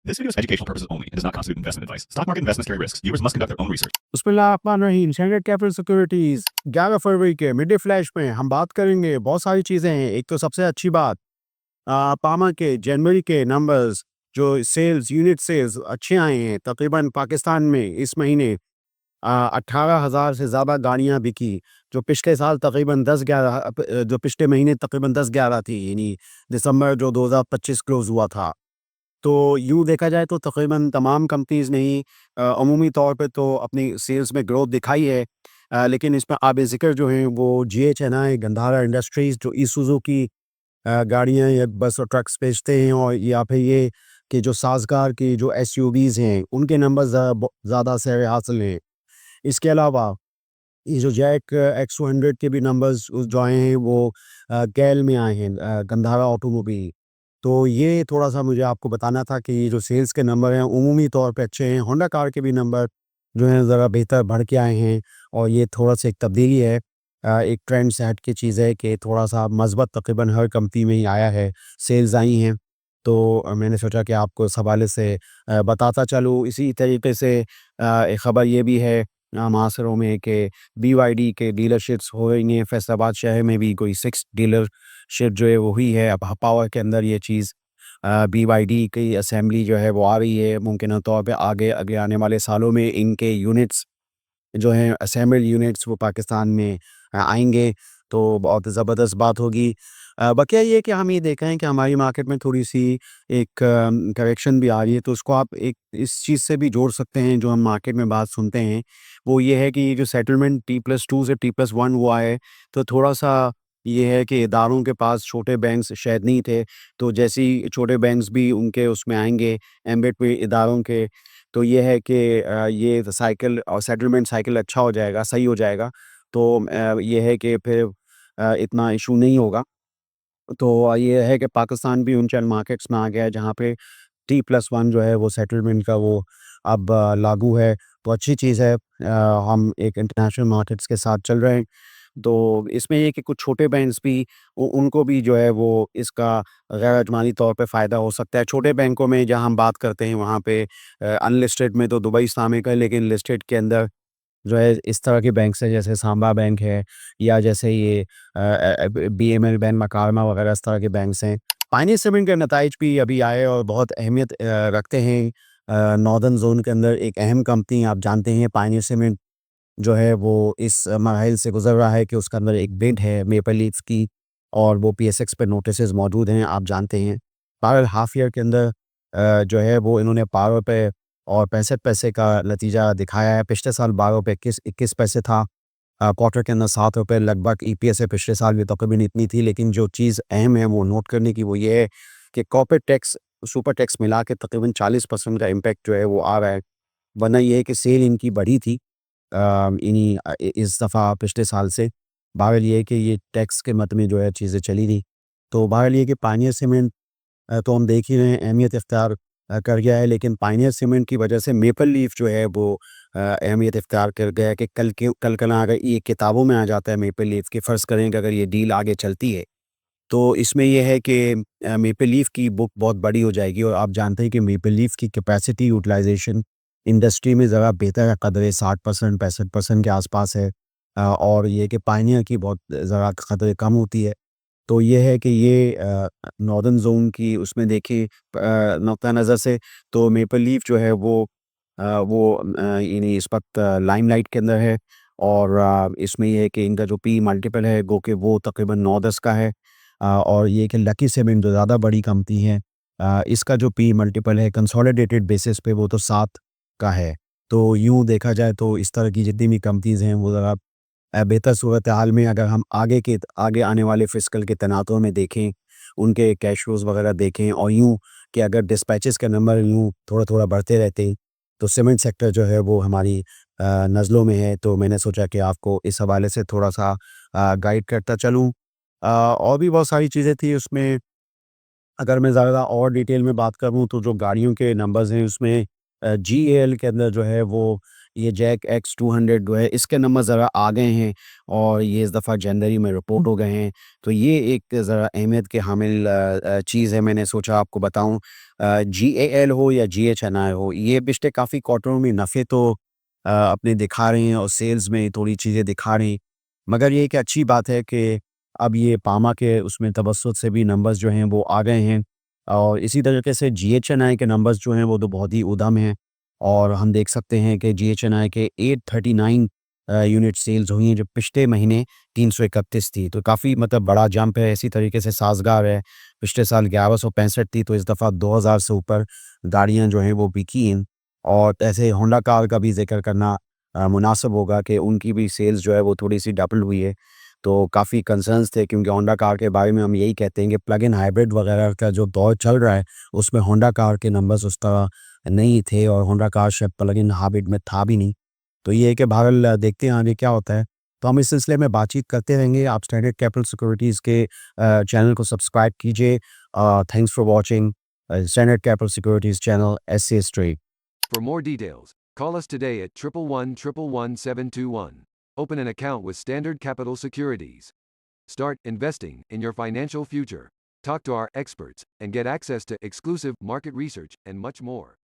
This video is educational purposes only and does not constitute investment advice. Stock market investments carry risks. Viewers must conduct their own research. बिस्मिल्लाहिर्रहमानिर्रहीम। Standard capital securities 11 फरवरी के mid day flash में हम बात करेंगे। बहुत सारी चीज़ें हैं। एक तो सबसे अच्छी बात, पामा के जनवरी के नंबर्स, जो सेल्स यूनिट सेल्स अच्छे आए हैं। तकरीबन पाकिस्तान में इस महीने 18,000 से ज़्यादा गाड़ियाँ बिकी, जो पिछले साल तकरीबन 10-11 जो पिछले महीने तकरीबन 10-11 थी, यानी दिसंबर जो 2025 क्लोज हुआ था। तो यूँ देखा जाए तो तकरीबन तमाम कंपनीज़ ने ही अमूमी तौर पे तो अपनी सेल्स में ग्रोथ दिखाई है। लेकिन इसमें आब-ए-ज़िक्र जो हैं वो GHNI, गंधारा इंडस्ट्रीज़, जो ईसुज़ू की गाड़ियाँ या बस और ट्रक्स बेचते हैं, और या फिर ये कि जो साज़गार की जो एसयूवीज़ हैं, उनके नंबर ज़्यादा सर हासिल हैं। इसके अलावा ये जो जैक X200 के भी नंबर्स जो आए हैं वो कैल में आए हैं, गंधारा ऑटोमोबाइल। तो ये थोड़ा-सा मुझे आपको बताना था कि ये जो सेल्स के नंबर हैं उमूमी तौर पे अच्छे हैं। होंडा कार के भी नंबर जो हैं ज़रा बेहतर बढ़ के आए हैं, और ये थोड़ा-सा एक तब्दीली है। एक ट्रेंड से हट के चीज़ है कि थोड़ा-सा मस्बत तकरीबन हर कंपनी में ही आया है, सेल्स आई हैं। तो मैंने सोचा कि आपको इस हवाले से बताता चलूँ। इसी तरीके से एक ख़बर ये भी है मासरों में कि BYD के डीलरशिप्स हो रही हैं। फैसलाबाद शहर में भी कोई 6 डीलरशिप जो है वो हुई है। अब पावर के अंदर ये चीज़ BYD की असेंबली जो है वो आ रही है। मुमकिन तौर पे आगे आगे आने वाले सालों में इनके यूनिट्स जो हैं, असेंबल्ड यूनिट्स, वो पाकिस्तान में आएँगे, तो बहुत ज़बरदस्त बात होगी। बकिया ये है कि हम ये देख रहे हैं कि हमारी मार्केट में थोड़ी-सी एक करेक्शन भी आ रही है, तो उसको आप एक इस चीज़ से भी जोड़ सकते हैं, जो हम मार्केट में बात सुनते हैं। वो ये है कि ये जो सेटलमेंट T+2 से T+1 हुआ है, तो थोड़ा-सा ये है कि इदारों के पास छोटे बैंक्स शायद नहीं थे, तो जैसे ही छोटे बैंक्स भी उनके उसमें आएँगे, एम्बेड पे इदारों के, तो ये है कि ये साइकिल और सेटलमेंट साइकिल अच्छा हो जाएगा, सही हो जाएगा। तो ये है कि फिर इतना इशू नहीं होगा। तो ये है कि पाकिस्तान भी उन चंद मार्केट्स में आ गया है जहाँ पे T+1 जो है वो सेटलमेंट का वो अब लागू है, तो अच्छी चीज़ है। हम एक इंटरनेशनल मार्केट्स के साथ चल रहे हैं। तो इसमें ये है कि कुछ छोटे बैंक्स भी उनको भी जो है वो इसका गैर अजमानी तौर पे फ़ायदा हो सकता है। छोटे बैंकों में जहाँ हम बात करते हैं वहाँ पे अनलिस्टेड में तो दुबई इस्लामिक है, लेकिन लिस्टेड के अंदर जो है इस तरह के बैंक्स हैं, जैसे सांबा बैंक है, या जैसे ये BML बैंक, मकारमा वगैरह, इस तरह के बैंक्स हैं। पायनियर सीमेंट के नताइज भी अभी आए और बहुत अहमियत रखते हैं। नॉर्दर्न जोन के अंदर एक अहम कंपनी आप जानते हैं, पायनियर सीमेंट जो है वो इस मराहिल से गुज़र रहा है कि उसके अंदर एक बिड है मेपल लीफ की, और वो PSX पे नोटिसेस मौजूद हैं, आप जानते हैं। पावर हाफ ईयर के अंदर जो है वो इन्होंने पावर पे और 65 पैसे का नतीजा दिखाया है। पिछले साल 12 पे 21 पैसे था। क्वार्टर के अंदर 7 रुपए लगभग EPS है। पिछले साल भी तकरीबन इतनी थी, लेकिन जो चीज़ अहम है वो नोट करने की, वो ये है कि कॉर्पोरेट टैक्स, सुपर टैक्स मिला के तकरीबन 40% का इम्पैक्ट जो है वो आ रहा है। वरना ये है कि सेल इनकी बढ़ी थी इस दफ़ा पिछले साल से। बहरहाल ये है कि ये टैक्स के मद में जो है चीज़ें चली नहीं। तो बहरहाल ये है कि पायनियर सीमेंट तो हम देख ही रहे हैं अहमियत इख्तियार कर गया है, लेकिन पायनियर सीमेंट की वजह से मेपल लीफ जो है वो अहमियत इख्तियार कर गया है कि कल का ना अगर ये किताबों में आ जाता है मेपल लीफ की, फ़र्ज़ करें कि अगर ये डील आगे चलती है, तो इसमें ये है कि मेपल लीफ की बुक बहुत बड़ी हो जाएगी, और आप जानते हैं कि मेपल लीफ की कैपेसिटी यूटिलाइज़ेशन इंडस्ट्री में ज़रा बेहतर है, कदर 60% 65% के आसपास है। और ये कि पायनियर की बहुत ज़रा कदर कम होती है। तो ये है कि ये नॉर्दर्न ज़ोन की उसमें देखिए नुक्ता नज़र से, तो मेपल लीफ जो है यानी इस वक़्त लाइमलाइट के अंदर है, और इसमें ये है कि इनका जो P मल्टीपल है गो कि वो तकरीबन 9-10 का है। और ये कि लकी सीमेंट जो ज़्यादा बड़ी कंपनी है, इसका जो P मल्टीपल है कंसोलिडेटेड बेसिस पे वो तो 7 का है। तो यूँ देखा जाए तो इस तरह की जितनी भी कंपनीज़ हैं वो ज़रा बेहतर सूरत हाल में, अगर हम आगे आने वाले फिस्कल के तनातों में देखें, उनके कैश फ्लोज़ वगैरह देखें, और यूँ कि अगर डिस्पैचेज़ के नंबर यूँ थोड़ा-थोड़ा बढ़ते रहते हैं, तो सीमेंट सेक्टर जो है वो हमारी नज़रों में है। तो मैंने सोचा कि आपको इस हवाले से थोड़ा-सा गाइड करता चलूँ। और भी बहुत सारी चीज़ें थी उसमें। अगर मैं ज़्यादा और डिटेल में बात करूँ तो जो गाड़ियों के नंबर्स हैं उसमें GAL के अंदर जो है वो ये जैक एक्स 200 जो है इसके नंबर ज़रा आ गए हैं और ये इस दफ़ा जनवरी में रिपोर्ट हो गए हैं। तो ये एक ज़रा अहमियत के हामिल चीज़ है, मैंने सोचा आपको बताऊँ। GAL हो या GHNI हो, ये पिछले काफ़ी क्वार्टरों में नफ़े तो अपने दिखा रहे हैं और सेल्स में थोड़ी चीज़ें दिखा रही हैं। मगर ये एक अच्छी बात है कि अब ये पामा के उसमें तवज्जुद से भी नंबर्स जो हैं वो आ गए हैं और इसी तरीके से GHNI के नंबर्स जो हैं वो तो बहुत ही ऊधम हैं और हम देख सकते हैं कि GHNI के 839 यूनिट सेल्स हुई हैं, जो पिछले महीने 331 थी। तो काफ़ी मतलब बड़ा जंप है। इसी तरीके से साज़गार है, पिछले साल 1165 थी, तो इस दफ़ा 2000 से ऊपर गाड़ियाँ जो हैं वो बिकी हैं। और ऐसे होंडा कार का भी ज़िक्र करना मुनासिब होगा कि उनकी भी सेल्स जो है वो थोड़ी-सी डबल हुई है। तो काफ़ी कंसर्न्स थे, क्योंकि होंडा कार के बारे में हम यही कहते हैं कि प्लग इन हाइब्रिड वगैरह का जो दौर चल रहा है, उसमें होंडा कार के नंबर्स उस तरह नहीं थे और होंडा कार शायद प्लग इन हाइब्रिड में था भी नहीं। तो ये है कि बहरहाल देखते हैं आगे क्या होता है। तो हम इस सिलसिले में बातचीत करते रहेंगे। आप स्टैंडर्ड कैपिटल सिक्योरिटीज़ के चैनल को सब्सक्राइब कीजिए। Thanks for watching standard capital securities channel SC street. For more details, call us today at 111-111-721. Open an account with Standard Capital Securities. Start investing in your financial future. Talk to our experts and get access to exclusive market research and much more.